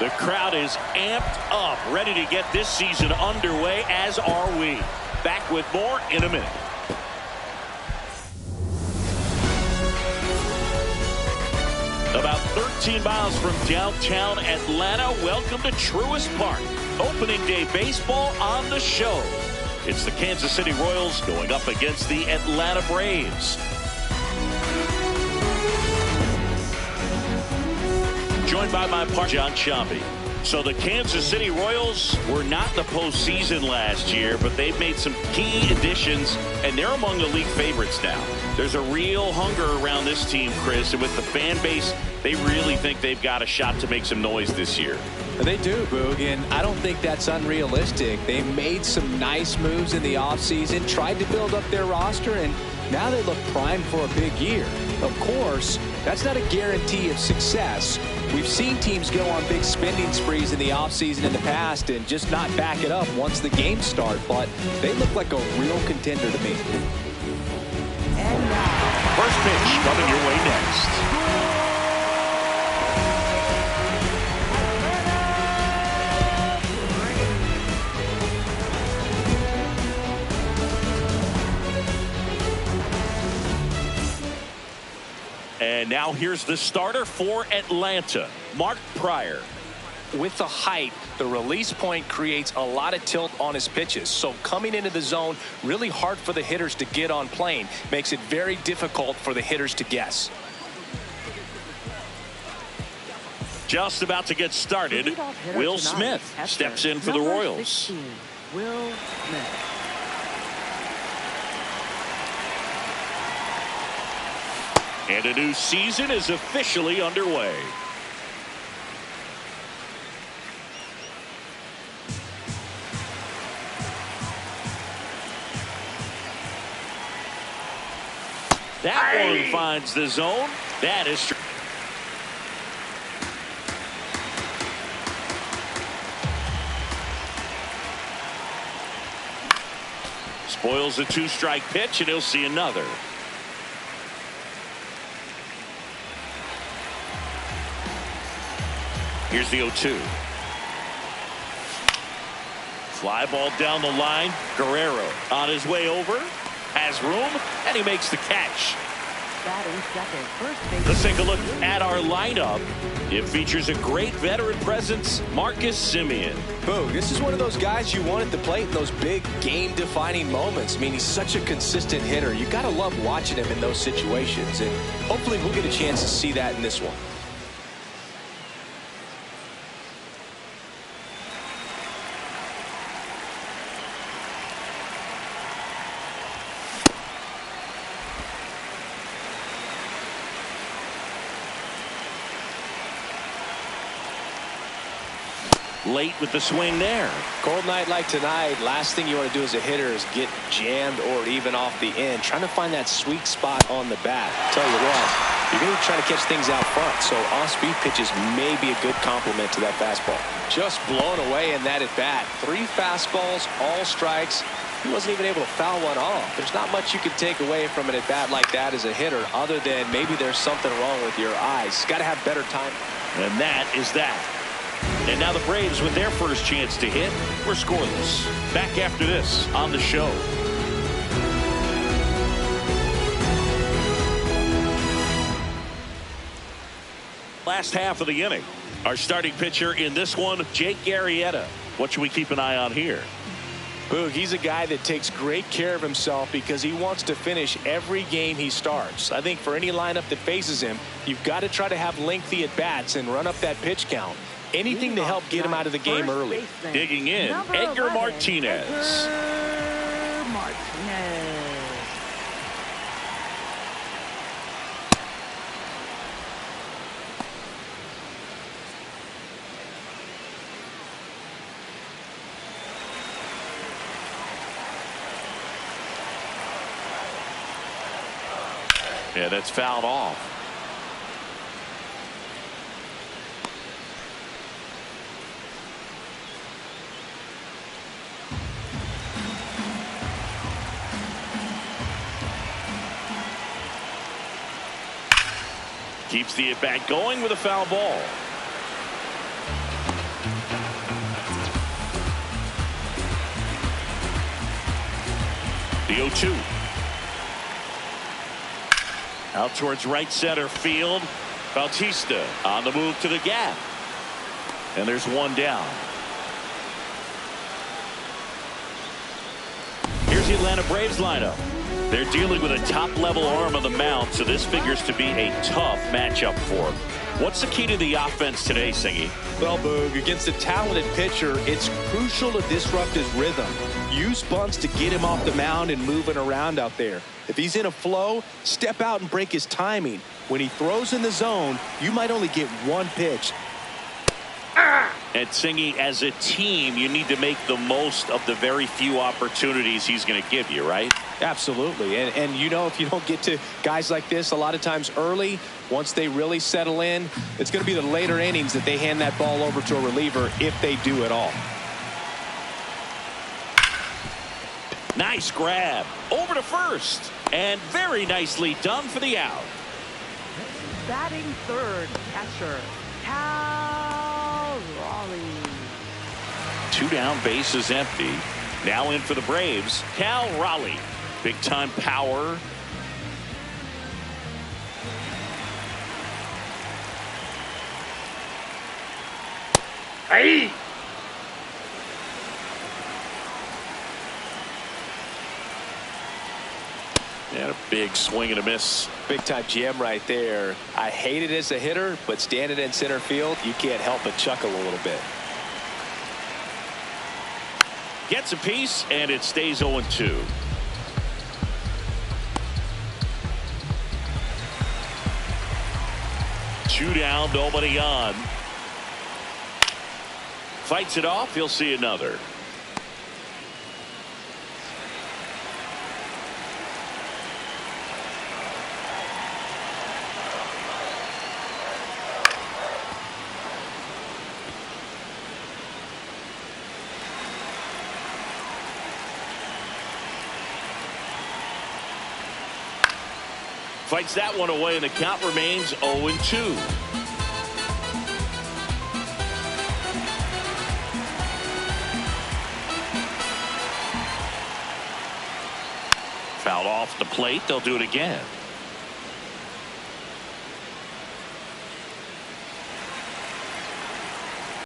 The crowd is amped up, ready to get this season underway, as are we. Back with more in a minute. About 13 miles from downtown Atlanta, welcome to Truist Park. Opening day baseball on the show. It's the Kansas City Royals going up against the Atlanta Braves. Joined by my partner, John Sciambi. So the Kansas City Royals were not in the postseason last year, but they've made some key additions, and they're among the league favorites now. There's a real hunger around this team, Chris, and with the fan base, they really think they've got a shot to make some noise this year. They do, Boog, and I don't think that's unrealistic. They made some nice moves in the offseason, tried to build up their roster, and now they look primed for a big year. Of course, that's not a guarantee of success. We've seen teams go on big spending sprees in the offseason in the past and just not back it up once the games start, but they look like a real contender to me. And now, first pitch coming your way next. And now here's the starter for Atlanta, Mark Prior. With the height, the release point creates a lot of tilt on his pitches. So coming into the zone, really hard for the hitters to get on plane. Makes it very difficult for the hitters to guess. Just about to get started, Will Smith steps in for the Royals. 16, Will Smith. And a new season is officially underway. That one finds the zone. That is true. Spoils a two-strike pitch, and he'll see another. Here's the 0-2. Fly ball down the line. Guerrero on his way over. Has room, and he makes the catch. Batting second, first base. Let's take a look at our lineup. It features a great veteran presence, Marcus Semien. Boog, this is one of those guys you want at the plate in those big game-defining moments. I mean, he's such a consistent hitter. You got to love watching him in those situations, and hopefully we'll get a chance to see that in this one. Late with the swing there. Cold night like tonight, last thing you want to do as a hitter is get jammed or even off the end. Trying to find that sweet spot on the bat. Tell you what, you're going to be trying to catch things out front, so off-speed pitches may be a good complement to that fastball. Just blown away in that at-bat. 3 fastballs, all strikes. He wasn't even able to foul one off. There's not much you can take away from an at-bat like that as a hitter, other than maybe there's something wrong with your eyes. Got to have better time. And that is that. And now the Braves with their first chance to hit. We're scoreless. Back after this on the show. Last half of the inning. Our starting pitcher in this one, Jake Arrieta. What should we keep an eye on here? Boog, he's a guy that takes great care of himself because he wants to finish every game he starts. I think for any lineup that faces him, you've got to try to have lengthy at-bats and run up that pitch count. Anything to help get him out of the game early. Digging in, Edgar Martinez. Edgar Martinez. Yeah, that's fouled off. Keeps the at-bat going with a foul ball. The 0-2. Out towards right center field. Bautista on the move to the gap. And there's one down. Here's the Atlanta Braves lineup. They're dealing with a top-level arm on the mound, so this figures to be a tough matchup for them. What's the key to the offense today, Singy? Well, Boog, against a talented pitcher, it's crucial to disrupt his rhythm. Use bunts to get him off the mound and moving around out there. If he's in a flow, step out and break his timing. When he throws in the zone, you might only get one pitch. And Singy, as a team, you need to make the most of the very few opportunities he's going to give you, right? Absolutely. And you know, if you don't get to guys like this a lot of times early, once they really settle in, it's going to be the later innings that they hand that ball over to a reliever, if they do at all. Nice grab over to first, and very nicely done for the out. Batting third, catcher Cal Raleigh. 2 down, bases empty. Now in for the Braves, Cal Raleigh. Big time power. Hey! And a big swing and a miss. Big time jam right there. I hate it as a hitter, but standing in center field, you can't help but chuckle a little bit. Gets a piece, and it stays 0-2. Two down, nobody on. Fights it off. He'll see another. Fights that one away, and the count remains 0-2. Fouled off the plate. They'll do it again.